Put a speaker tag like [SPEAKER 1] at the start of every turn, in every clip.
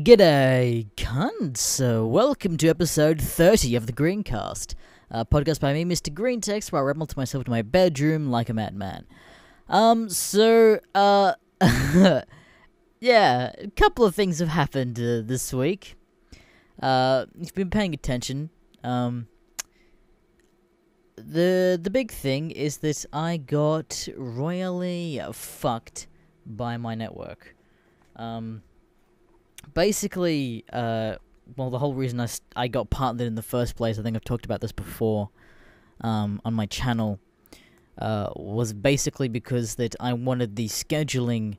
[SPEAKER 1] G'day, cunts! Welcome to episode 30 of the GreenCast, a podcast by me, Mr. GreenText, where I ramble to myself in my bedroom like a madman. Yeah, a couple of things have happened this week. If you've been paying attention, the big thing is that I got royally fucked by my network. Basically, the whole reason I got partnered in the first place, I think I've talked about this before, on my channel, was basically because that I wanted the scheduling,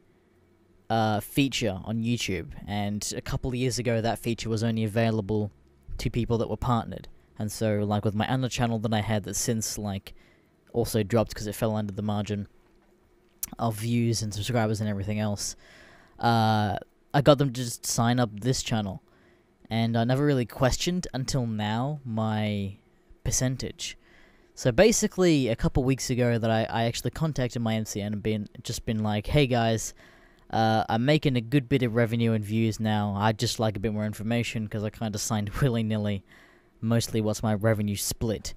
[SPEAKER 1] feature on YouTube, and a couple of years ago that feature was only available to people that were partnered, and so, like, with my other channel that I had that since, like, also dropped because it fell under the margin of views and subscribers and everything else, I got them to just sign up this channel, and I never really questioned until now my percentage. So basically, a couple weeks ago that I actually contacted my MCN and been like, hey guys, I'm making a good bit of revenue and views now, I'd just like a bit more information because I kind of signed willy-nilly mostly what's my revenue split.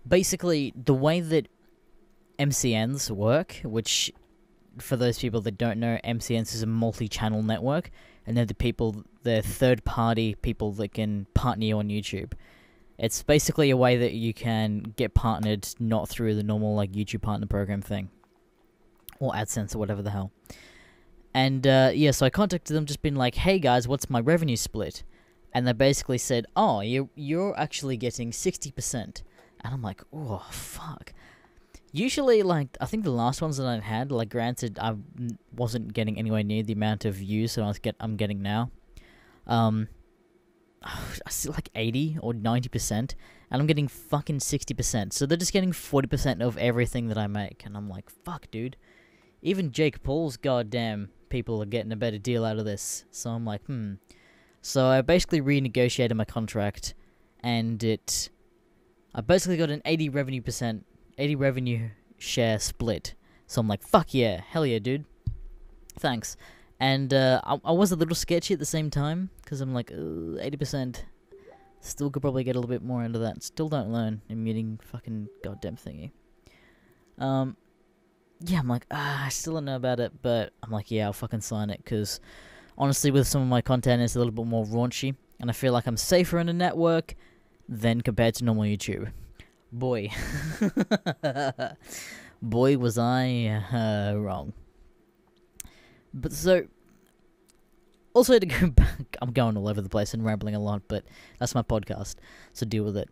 [SPEAKER 1] Basically, the way that MCNs work, which, for those people that don't know, MCNs is a multi-channel network, and they're third-party people that can partner you on YouTube. It's basically a way that you can get partnered, not through the normal, like, YouTube partner program thing, or AdSense, or whatever the hell. And, yeah, so I contacted them, just been like, hey guys, what's my revenue split? And they basically said, oh, you're actually getting 60%. And I'm like, oh, fuck. Usually, like, I think the last ones that I had, like, granted, I wasn't getting anywhere near the amount of views that I'm getting now. I see, like, 80 or 90%, and I'm getting fucking 60%. So they're just getting 40% of everything that I make, and I'm like, fuck, dude. Even Jake Paul's goddamn people are getting a better deal out of this. So I'm like, So I basically renegotiated my contract, and I basically got an 80 revenue share split. So I'm like, fuck yeah, hell yeah, dude. Thanks. And I was a little sketchy at the same time, because I'm like, 80%. Still could probably get a little bit more into that. Still don't learn in muting fucking goddamn thingy. Yeah, I'm like, I still don't know about it, but I'm like, yeah, I'll fucking sign it, because honestly, with some of my content, it's a little bit more raunchy, and I feel like I'm safer in a network than compared to normal YouTube. Boy. Boy, was I wrong. But so, also to go back, I'm going all over the place and rambling a lot, but that's my podcast, so deal with it.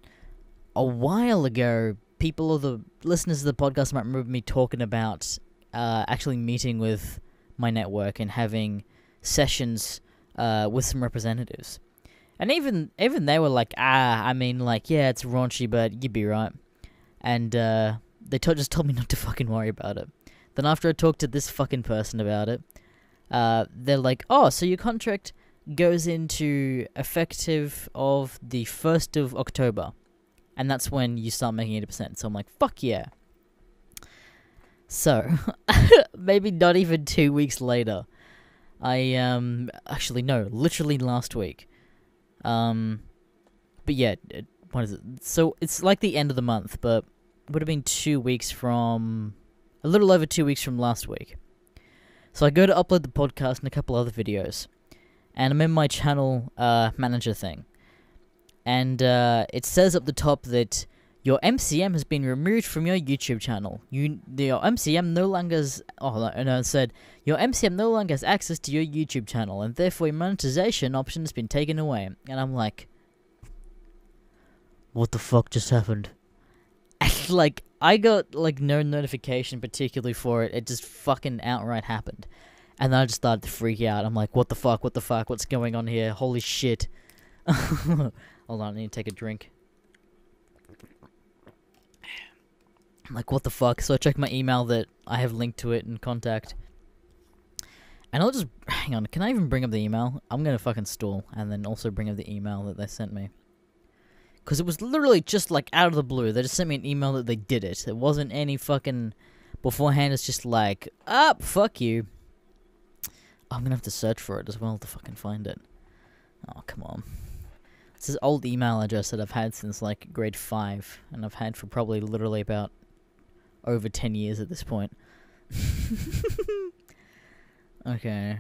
[SPEAKER 1] A while ago, the listeners of the podcast might remember me talking about actually meeting with my network and having sessions with some representatives. And even they were like, I mean, like, yeah, it's raunchy, but you'd be right. And they just told me not to fucking worry about it. Then after I talked to this fucking person about it, they're like, oh, so your contract goes into effective of the 1st of October. And that's when you start making 80%. So I'm like, fuck yeah. So, maybe not even 2 weeks later, actually, no, literally last week. But yeah, what is it? So, it's like the end of the month, but it would have been 2 weeks from, a little over 2 weeks from last week. So I go to upload the podcast and a couple other videos, and I'm in my channel, manager thing. And, it says up the top that your MCM has been removed from your YouTube channel. Your MCM no longer has... Oh, no, it said, your MCM no longer has access to your YouTube channel, and therefore your monetization option has been taken away. And I'm like, what the fuck just happened? And, like, I got, like, no notification particularly for it. It just fucking outright happened. And then I just started to freak out. I'm like, what the fuck, what's going on here? Holy shit. Hold on, I need to take a drink. I'm like, what the fuck? So I check my email that I have linked to it in contact. And I'll just... Hang on, can I even bring up the email? I'm gonna fucking stall, and then also bring up the email that they sent me. Because it was literally just, like, out of the blue. They just sent me an email that they did it. It wasn't any fucking... Beforehand, it's just like, fuck you. I'm gonna have to search for it as well to fucking find it. Oh, come on. It's this old email address that I've had since, like, grade 5. And I've had for probably literally about over 10 years at this point. Okay,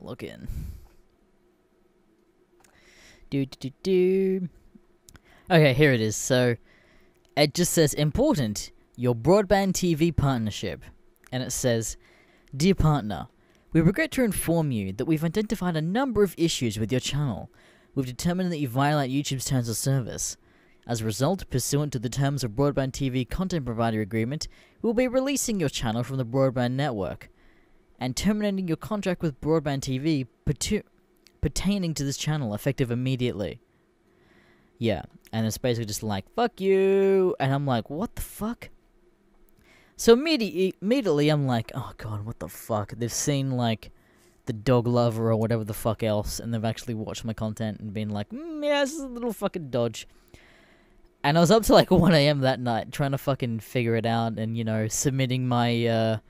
[SPEAKER 1] log in. Okay, here it is. So, it just says, important, your broadband TV partnership. And it says, dear partner, we regret to inform you that we've identified a number of issues with your channel. We've determined that you violate YouTube's terms of service. As a result, pursuant to the terms of Broadband TV Content Provider Agreement, we will be releasing your channel from the broadband network and terminating your contract with Broadband TV pertaining to this channel effective immediately. Yeah, and it's basically just like, fuck you, and I'm like, what the fuck? So immediately I'm like, oh god, what the fuck? They've seen, like, the dog lover or whatever the fuck else, and they've actually watched my content and been like, yeah, this is a little fucking dodge. And I was up to like 1 AM that night trying to fucking figure it out and, you know, submitting my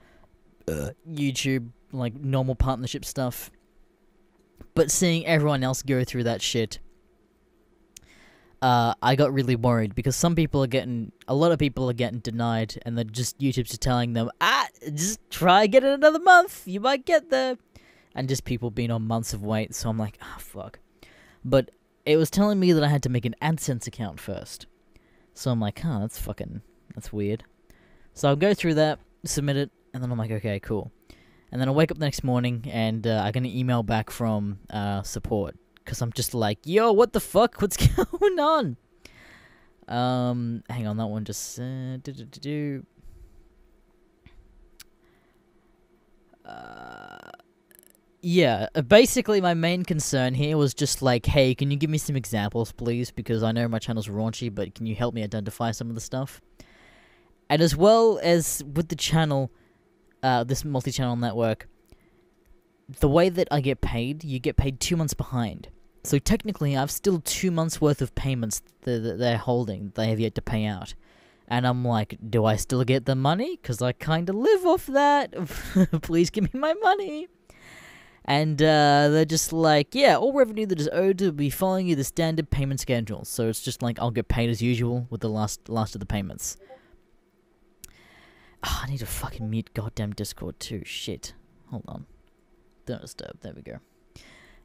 [SPEAKER 1] YouTube, like, normal partnership stuff. But seeing everyone else go through that shit, I got really worried because a lot of people are getting denied, and YouTube's just telling them, just try get it another month, you might get there. And just people being on months of wait, so I'm like, fuck. But it was telling me that I had to make an AdSense account first. So I'm like, that's weird. So I'll go through that, submit it, and then I'm like, okay, cool. And then I wake up the next morning, and I get an email back from support. Because I'm just like, yo, what the fuck? What's going on? Hang on, that one just... Yeah, basically my main concern here was just like, hey, can you give me some examples, please? Because I know my channel's raunchy, but can you help me identify some of the stuff? And as well as with the channel, this multi-channel network, the way that I get paid, you get paid 2 months behind. So technically, I've still 2 months worth of payments that they're holding, they have yet to pay out. And I'm like, do I still get the money? Because I kind of live off that. Please give me my money. And they're just like, yeah, all revenue that is owed will be following you the standard payment schedule. So it's just like, I'll get paid as usual with the last of the payments. Oh, I need to fucking mute goddamn Discord too. Shit. Hold on. Don't disturb. There we go.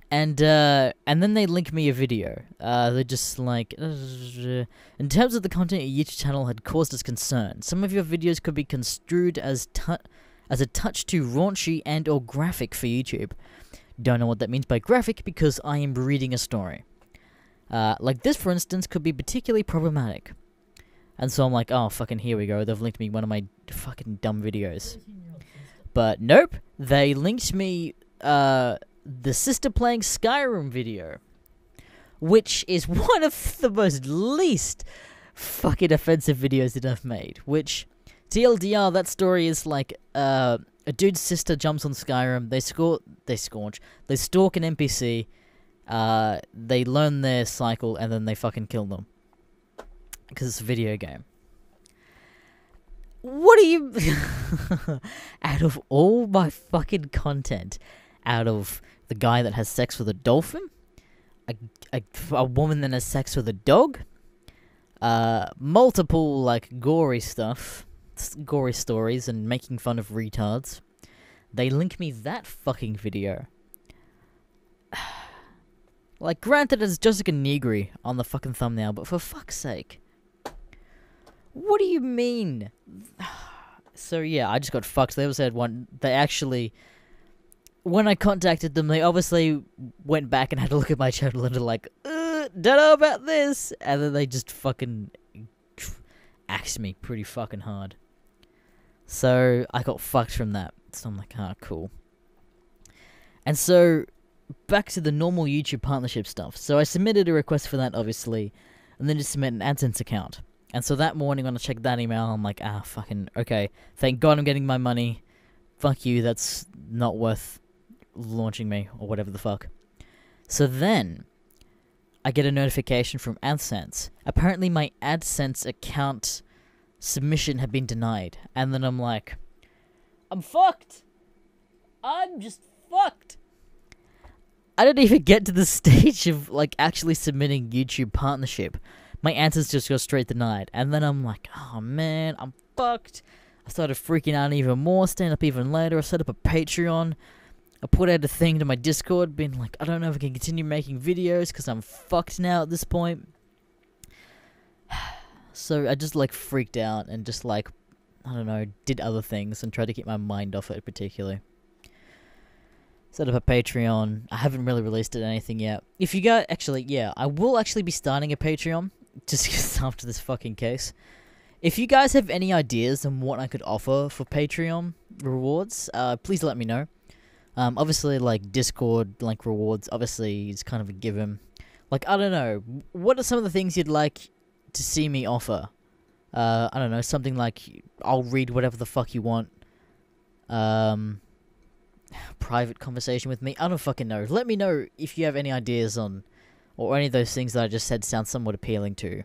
[SPEAKER 1] And then they link me a video. They're just like, in terms of the content your YouTube channel had caused us concern, some of your videos could be construed as a touch too raunchy and or graphic for YouTube. Don't know what that means by graphic because I am reading a story. Like this, for instance, could be particularly problematic. And so I'm like, oh, fucking here we go. They've linked me one of my fucking dumb videos. But nope, they linked me the sister playing Skyrim video, which is one of the most least fucking offensive videos that I've made. Which, TLDR, that story is like a dude's sister jumps on Skyrim. They stalk an NPC. They learn their cycle and then they fucking kill them because it's a video game. What are you... Out of all my fucking content, out of the guy that has sex with a dolphin, a woman that has sex with a dog, multiple, like, gory stuff, gory stories, and making fun of retards, they link me that fucking video. Like, granted, it's Jessica Negri on the fucking thumbnail, but for fuck's sake. What do you mean? So, yeah, I just got fucked. They also had they actually... When I contacted them, they obviously went back and had a look at my channel and they're like, don't know about this. And then they just fucking axed me pretty fucking hard. So, I got fucked from that. So I'm like, cool. And so, back to the normal YouTube partnership stuff. So I submitted a request for that, obviously, and then just submit an AdSense account. And so that morning when I checked that email, I'm like, fucking, okay. Thank God I'm getting my money. Fuck you, that's not worth launching me, or whatever the fuck. So then, I get a notification from AdSense. Apparently my AdSense account submission had been denied. And then I'm like, I'm fucked! I'm just fucked! I didn't even get to the stage of, like, actually submitting YouTube partnership. My answers just go straight denied. And then I'm like, oh man, I'm fucked. I started freaking out even more, staying up even later. I set up a Patreon. I put out a thing to my Discord, being like, I don't know if I can continue making videos because I'm fucked now at this point. So I just, like, freaked out and just, like, I don't know, did other things and tried to keep my mind off it particularly. Set up a Patreon. I haven't really released it anything yet. If you guys, actually, yeah, I will actually be starting a Patreon, just after this fucking case. If you guys have any ideas on what I could offer for Patreon rewards, please let me know. Obviously, like, Discord, like, rewards, obviously, is kind of a given. Like, I don't know, what are some of the things you'd like to see me offer? I don't know, something like, I'll read whatever the fuck you want. Private conversation with me. I don't fucking know. Let me know if you have any ideas on, or any of those things that I just said sound somewhat appealing to.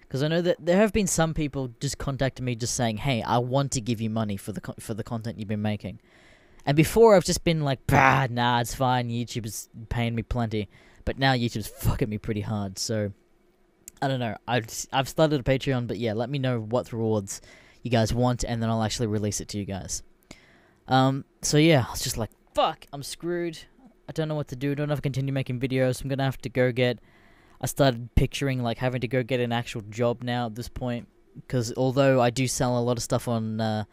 [SPEAKER 1] Because I know that there have been some people just contacting me just saying, hey, I want to give you money for the content you've been making. And before I've just been like, nah, it's fine, YouTube is paying me plenty. But now YouTube's fucking me pretty hard, so I don't know. I've started a Patreon, but yeah, let me know what rewards you guys want, and then I'll actually release it to you guys. So yeah, I was just like, fuck, I'm screwed. I don't know what to do. I don't know if I continue making videos. I'm gonna have to go get... I started picturing, like, having to go get an actual job now at this point. Because although I do sell a lot of stuff on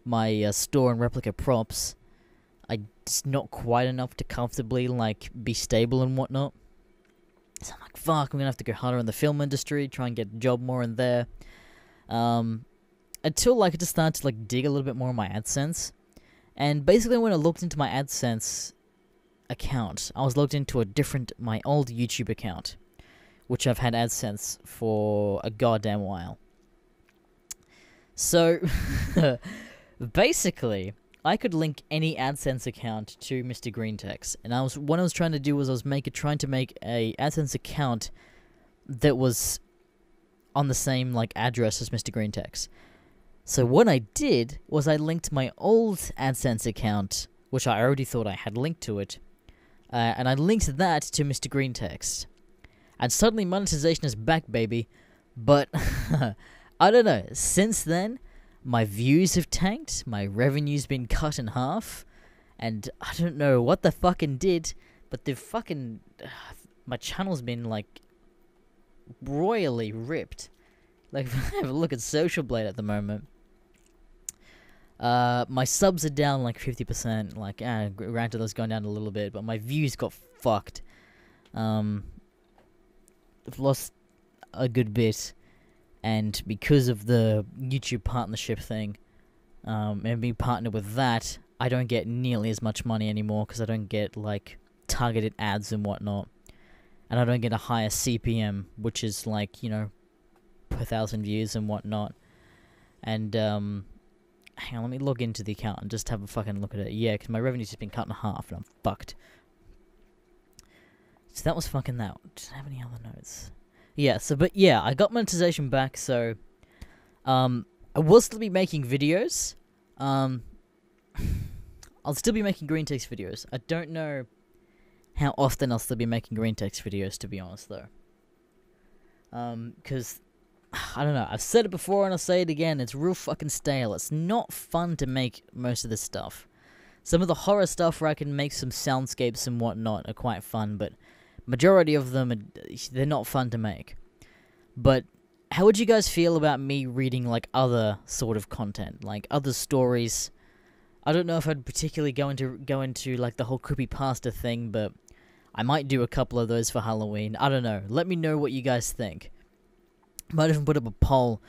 [SPEAKER 1] my store and replica props, it's not quite enough to comfortably, like, be stable and whatnot. So I'm like, fuck, I'm gonna have to go harder in the film industry, try and get a job more in there. Until, like, I just started to, like, dig a little bit more on my AdSense. And basically when I looked into my AdSense account, I was logged into my old YouTube account, which I've had AdSense for a goddamn while. So, basically, I could link any AdSense account to Mr. GreenCast, and what I was trying to do was trying to make a AdSense account that was on the same, like, address as Mr. GreenCast. So what I did was I linked my old AdSense account, which I already thought I had linked to it, and I linked that to Mr. GreenCast. And suddenly monetization is back, baby. But, I don't know, since then, my views have tanked, my revenue's been cut in half, and I don't know what the fucking did, but the fucking... my channel's been, like, royally ripped. Like, if I have a look at Social Blade at the moment, my subs are down like 50%, like, granted that's gone down a little bit, but my views got fucked. I've lost a good bit, and because of the YouTube partnership thing, and being partnered with that, I don't get nearly as much money anymore, because I don't get, like, targeted ads and whatnot, and I don't get a higher CPM, which is, like, you know, per 1,000 views and whatnot. And, hang on, let me log into the account and just have a fucking look at it. Yeah, because my revenue's just been cut in half, and I'm fucked. So that was fucking that. Did I have any other notes? Yeah, but yeah, I got monetization back, so, I will still be making videos. I'll still be making GreenCast videos. I don't know how often I'll still be making GreenCast videos, to be honest, though. Because... I don't know, I've said it before and I'll say it again, it's real fucking stale. It's not fun to make most of this stuff. Some of the horror stuff where I can make some soundscapes and whatnot are quite fun, but majority of them, they're not fun to make. But how would you guys feel about me reading, like, other sort of content, like other stories? I don't know if I'd particularly go into like the whole creepypasta thing, but I might do a couple of those for Halloween. I don't know. Let me know what you guys think. Might even put up a poll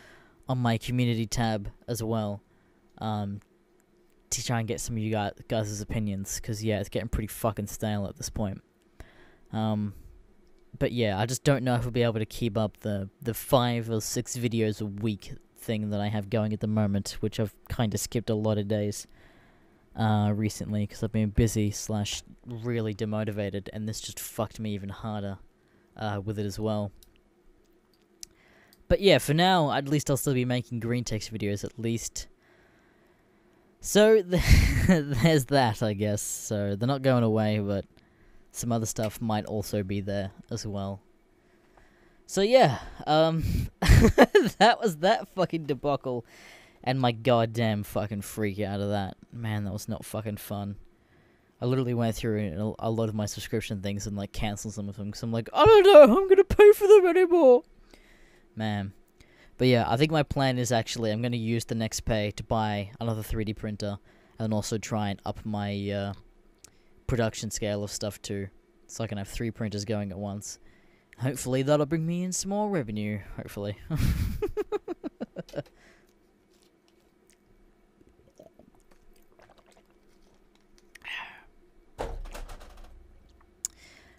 [SPEAKER 1] on my community tab as well, to try and get some of you guys' opinions, because yeah, it's getting pretty fucking stale at this point. But yeah, I just don't know if I'll be able to keep up the 5 or 6 videos a week thing that I have going at the moment, which I've kind of skipped a lot of days recently, because I've been busy / really demotivated, and this just fucked me even harder with it as well. But yeah, for now, at least I'll still be making GreenCast videos, at least. So, there's that, I guess. So, they're not going away, but some other stuff might also be there as well. So yeah, that was that fucking debacle, and my goddamn fucking freak out of that. Man, that was not fucking fun. I literally went through a lot of my subscription things and like canceled some of them because I'm like, I don't know, I'm gonna pay for them anymore. Man. But yeah, I think my plan is actually I'm gonna use the next pay to buy another 3D printer and also try and up my production scale of stuff too, so I can have 3 printers going at once. Hopefully that'll bring me in some more revenue. Hopefully.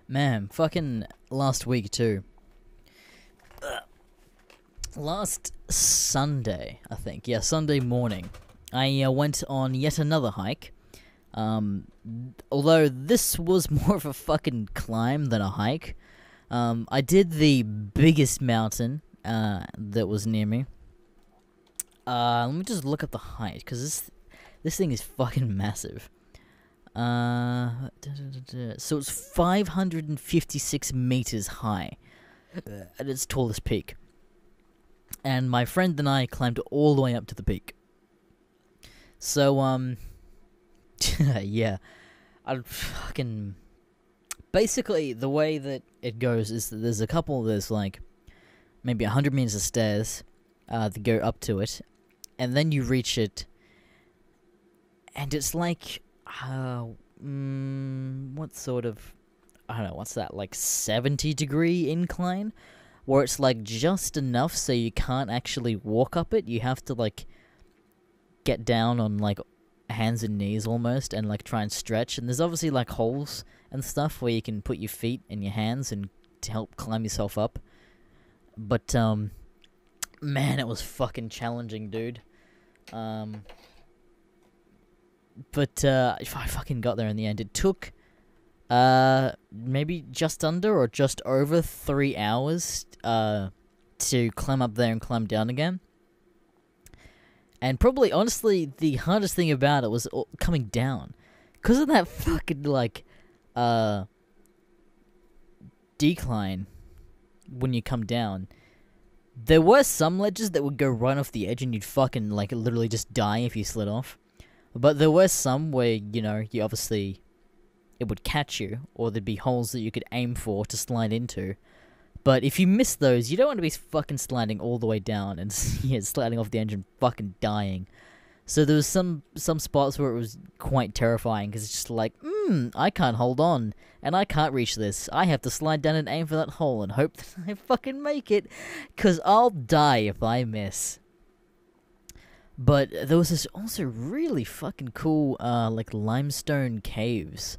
[SPEAKER 1] Man, fucking last week too. Last Sunday, I think. Yeah, Sunday morning. I went on yet another hike. Although this was more of a fucking climb than a hike. I did the biggest mountain that was near me. Let me just look up the height, because this thing is fucking massive. So it's 556 meters high at its tallest peak. And my friend and I climbed all the way up to the peak. So, yeah. Basically, the way that it goes is that there's like, maybe 100 meters of stairs that go up to it. And then you reach it. And it's like, what sort of, I don't know, what's that, like 70-degree incline? Where it's like just enough so you can't actually walk up it. You have to like get down on like hands and knees almost and like try and stretch. And there's obviously like holes and stuff where you can put your feet and your hands and to help climb yourself up. But man, it was fucking challenging, dude. But if I fucking got there in the end, it took maybe just under or just over 3 hours to climb up there and climb down again. And probably, honestly, the hardest thing about it was coming down. Because of that fucking, like, decline when you come down. There were some ledges that would go right off the edge and you'd fucking, like, literally just die if you slid off. But there were some where, you know, you obviously, it would catch you, or there'd be holes that you could aim for to slide into. But if you miss those, you don't want to be fucking sliding all the way down and yeah, sliding off the edge and fucking dying. So there was some spots where it was quite terrifying, because it's just like, I can't hold on, and I can't reach this. I have to slide down and aim for that hole and hope that I fucking make it, because I'll die if I miss. But there was this also really fucking cool, like, limestone caves,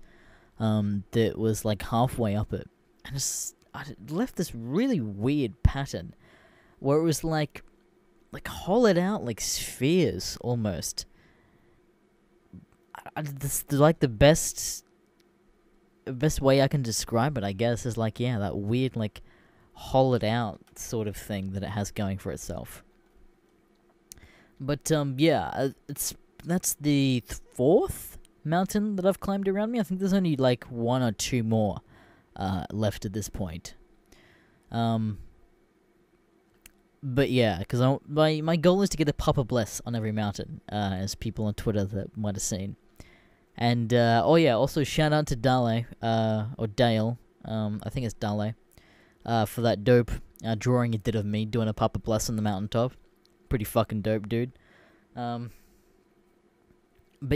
[SPEAKER 1] that was, like, halfway up it. And it left this really weird pattern, where it was, like hollowed out, like, spheres, almost. Like, the best way I can describe it, I guess, is, like, yeah, that weird, like, hollowed out sort of thing that it has going for itself. But, yeah, that's the 4th mountain that I've climbed around me. I think there's only, like, 1 or 2 more left at this point. But, yeah, because my goal is to get a Papa Bless on every mountain, as people on Twitter that might have seen. And, oh, yeah, also shout out to Dale, or Dale, I think it's Dale, for that dope drawing he did of me doing a Papa Bless on the mountaintop. Pretty fucking dope, dude. But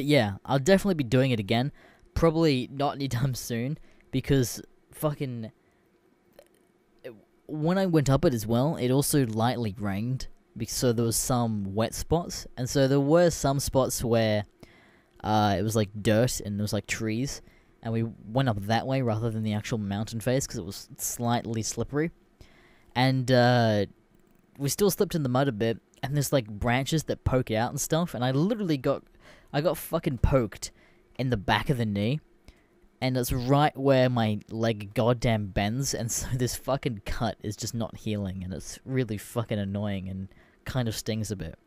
[SPEAKER 1] yeah, I'll definitely be doing it again. Probably not anytime soon, because fucking, when I went up it as well, it also lightly rained, so there was some wet spots, and so there were some spots where it was like dirt and there was like trees, and we went up that way rather than the actual mountain face, because it was slightly slippery. And we still slipped in the mud a bit, and there's like branches that poke out and stuff, and I got fucking poked in the back of the knee, and it's right where my leg goddamn bends, and so this fucking cut is just not healing, and it's really fucking annoying and kind of stings a bit.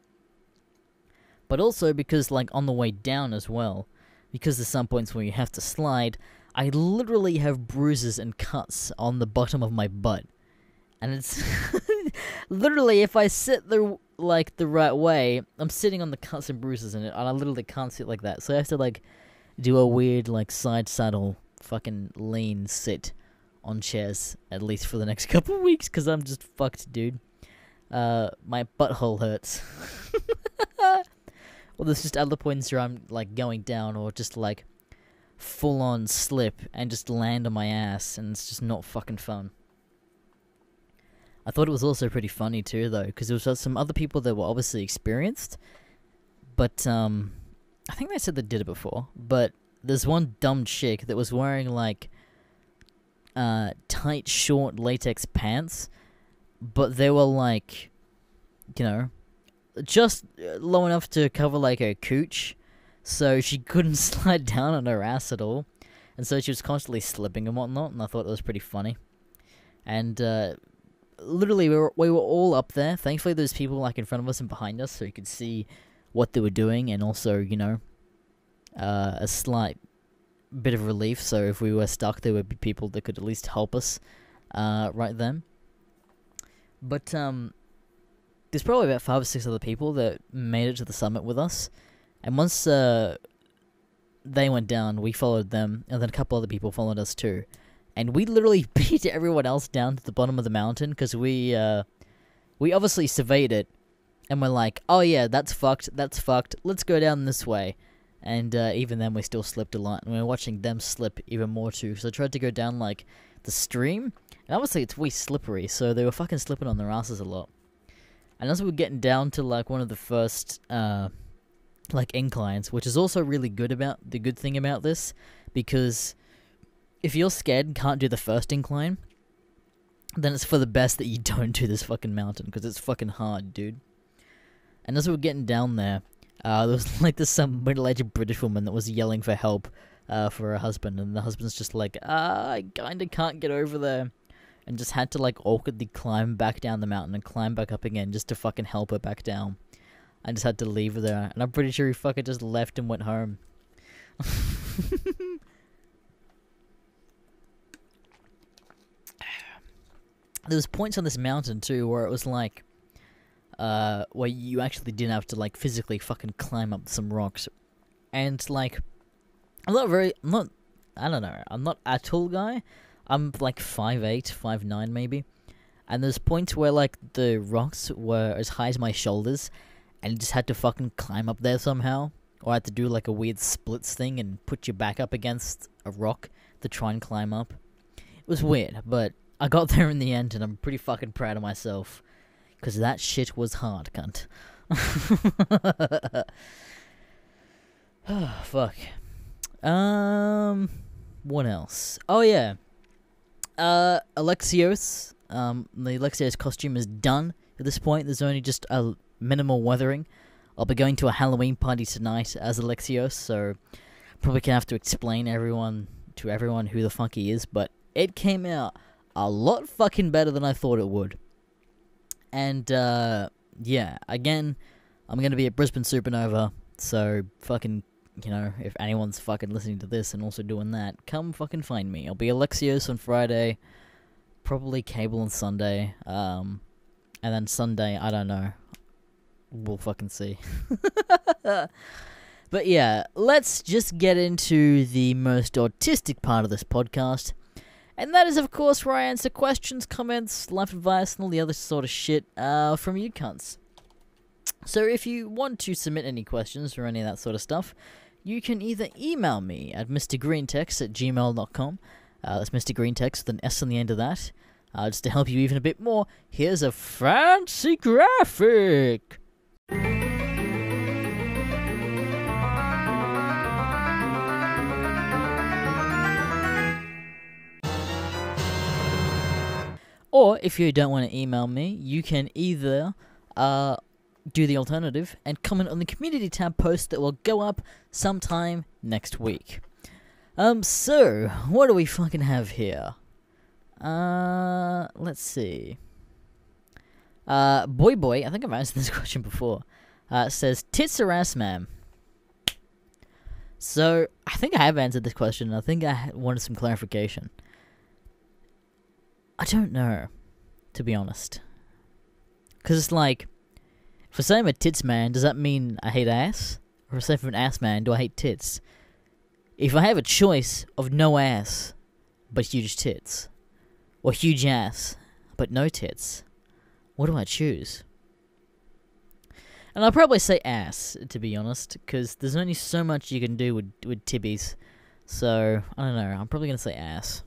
[SPEAKER 1] But also because, like, on the way down as well, because there's some points where you have to slide, I literally have bruises and cuts on the bottom of my butt. And it's literally, if I sit the right way, I'm sitting on the cuts and bruises in it, and I literally can't sit like that. So I have to like do a weird like side saddle fucking lean sit on chairs, at least for the next couple of weeks, because I'm just fucked, dude. My butthole hurts. Well, there's just other points where I'm like going down or just like full on slip and just land on my ass, and it's just not fucking fun. I thought it was also pretty funny too, though, because there was some other people that were obviously experienced, but I think they said they did it before, but there's one dumb chick that was wearing like tight, short latex pants, but they were like, you know, just low enough to cover like her cooch, so she couldn't slide down on her ass at all, and so she was constantly slipping and whatnot, and I thought that was pretty funny. And literally, we were all up there. Thankfully, there's people like in front of us and behind us, so you could see what they were doing, and also, you know, a slight bit of relief. So if we were stuck, there would be people that could at least help us right then. But there's probably about 5 or 6 other people that made it to the summit with us, and once they went down, we followed them, and then a couple other people followed us too. And we literally beat everyone else down to the bottom of the mountain, because we obviously surveyed it, and we're like, oh yeah, that's fucked, let's go down this way. And even then we still slipped a lot, and we were watching them slip even more too, so I tried to go down like the stream, and obviously it's way slippery, so they were fucking slipping on their asses a lot. And as we were getting down to like one of the first like inclines, which is also really the good thing about this, because if you're scared and can't do the first incline, then it's for the best that you don't do this fucking mountain, because it's fucking hard, dude. And as we were getting down there was like some middle-aged British woman that was yelling for help for her husband, and the husband's just like, I kinda can't get over there, and just had to like awkwardly climb back down the mountain and climb back up again just to fucking help her back down. I just had to leave her there, and I'm pretty sure he fucking just left and went home. There was points on this mountain too where it was like, where you actually didn't have to like physically fucking climb up some rocks, and like, I'm not a tall guy. I'm like 5'8", 5'9" maybe, and there's points where like the rocks were as high as my shoulders, and you just had to fucking climb up there somehow, or I had to do like a weird splits thing and put your back up against a rock to try and climb up. It was weird, but I got there in the end, and I'm pretty fucking proud of myself, because that shit was hard, cunt. Oh, fuck. What else? Oh, yeah. Alexios. The Alexios costume is done at this point. There's only just a minimal weathering. I'll be going to a Halloween party tonight as Alexios, so probably gonna have to explain to everyone who the fuck he is, but it came out a lot fucking better than I thought it would. And, yeah, again, I'm gonna be at Brisbane Supernova, so fucking, you know, if anyone's fucking listening to this and also doing that, come fucking find me. I'll be Alexios on Friday, probably Cable on Sunday, and then Sunday, I don't know. We'll fucking see. But yeah, let's just get into the most autistic part of this podcast. And that is, of course, where I answer questions, comments, life advice, and all the other sort of shit from you cunts. So if you want to submit any questions or any of that sort of stuff, you can either email me at mrgreentext@gmail.com. That's Mr. Greentext with an S on the end of that. Just to help you even a bit more, here's a fancy graphic! Or, if you don't want to email me, you can either do the alternative and comment on the community tab post that will go up sometime next week. So, what do we fucking have here? Let's see. Boy, I think I've answered this question before. Says, tits or ass, ma'am? So, I think I have answered this question. I think I wanted some clarification. I don't know, to be honest. Because it's like, if I say I'm a tits man, does that mean I hate ass? Or if I say I'm an ass man, do I hate tits? If I have a choice of no ass, but huge tits, or huge ass, but no tits, what do I choose? And I'll probably say ass, to be honest, because there's only so much you can do with tibbies. So, I don't know, I'm probably going to say ass.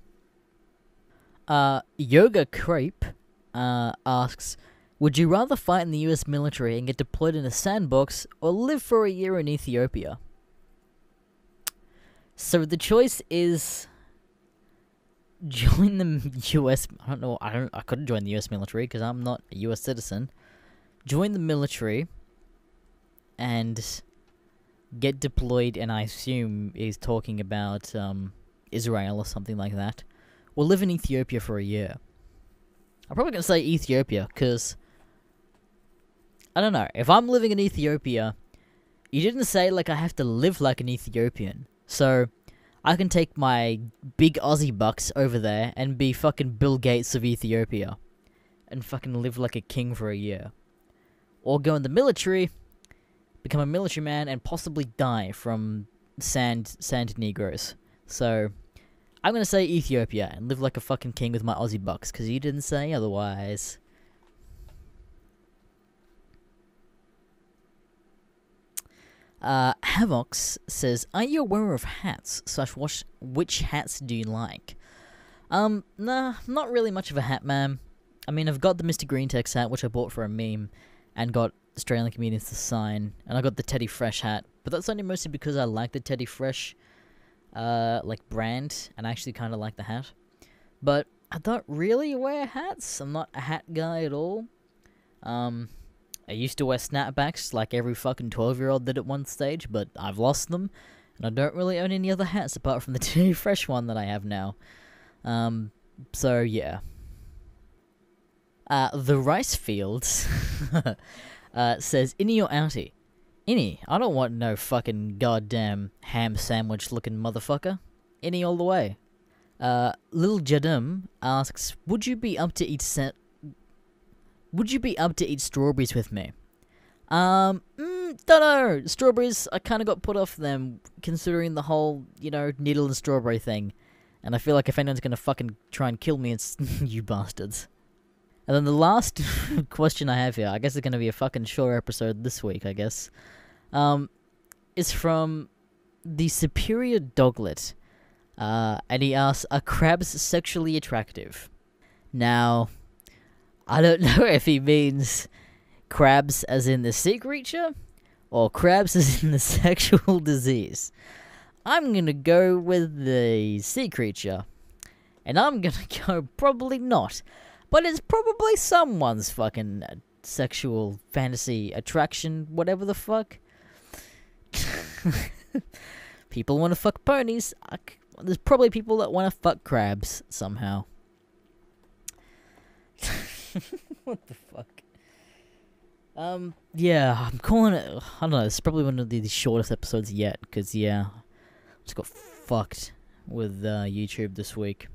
[SPEAKER 1] Yoga Crepe asks, would you rather fight in the US military and get deployed in a sandbox, or live for a year in Ethiopia? So the choice is join the US... I couldn't join the US military because I'm not a US citizen. Join the military and get deployed, and I assume he's talking about Israel or something like that. Or live in Ethiopia for a year. I'm probably going to say Ethiopia, because... I don't know. If I'm living in Ethiopia, you didn't say, like, I have to live like an Ethiopian. So, I can take my big Aussie bucks over there and be fucking Bill Gates of Ethiopia. And fucking live like a king for a year. Or go in the military, become a military man, and possibly die from sand Negroes. So... I'm gonna say Ethiopia and live like a fucking king with my Aussie bucks, because you didn't say otherwise. Havox says, are you aware of hats? / which hats do you like? Nah, not really much of a hat man. I mean, I've got the Mr. GreenCast hat, which I bought for a meme, and got Australian comedians to sign, and I got the Teddy Fresh hat, but that's only mostly because I like the Teddy Fresh brand, and I actually kind of like the hat. But I don't really wear hats. I'm not a hat guy at all. I used to wear snapbacks like every fucking 12-year-old did at one stage, but I've lost them, and I don't really own any other hats apart from the Teddy Fresh one that I have now. So yeah. The Rice Fields says, innie or outie? Innie. I don't want no fucking goddamn ham sandwich looking motherfucker. Innie all the way. Lil Jadum asks, would you be up to eat strawberries with me? Don't know. Strawberries, I kind of got put off them, considering the whole, needle and strawberry thing. And I feel like if anyone's gonna fucking try and kill me, it's you bastards. And then the last question I have here, I guess it's gonna be a fucking short episode this week, I guess. Is from the Superior Doglet. And he asks, are crabs sexually attractive? Now, I don't know if he means crabs as in the sea creature, or crabs as in the sexual disease. I'm gonna go with the sea creature. And I'm gonna go probably not. But it's probably someone's fucking sexual fantasy attraction, whatever the fuck. People want to fuck ponies. There's probably people that want to fuck crabs somehow. What the fuck? Yeah, I'm calling it... I don't know, it's probably one of the shortest episodes yet, because, yeah, I just got fucked with YouTube this week.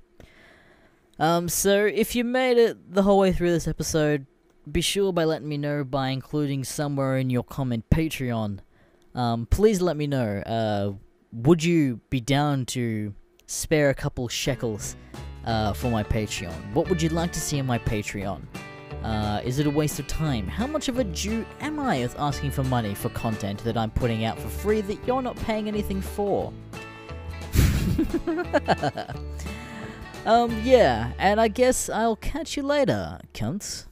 [SPEAKER 1] So, if you made it the whole way through this episode, be sure by letting me know by including somewhere in your comment Patreon. Please let me know, would you be down to spare a couple shekels for my Patreon? What would you like to see on my Patreon? Is it a waste of time? How much of a Jew am I with asking for money for content that I'm putting out for free that you're not paying anything for? Yeah, and I guess I'll catch you later, cunts.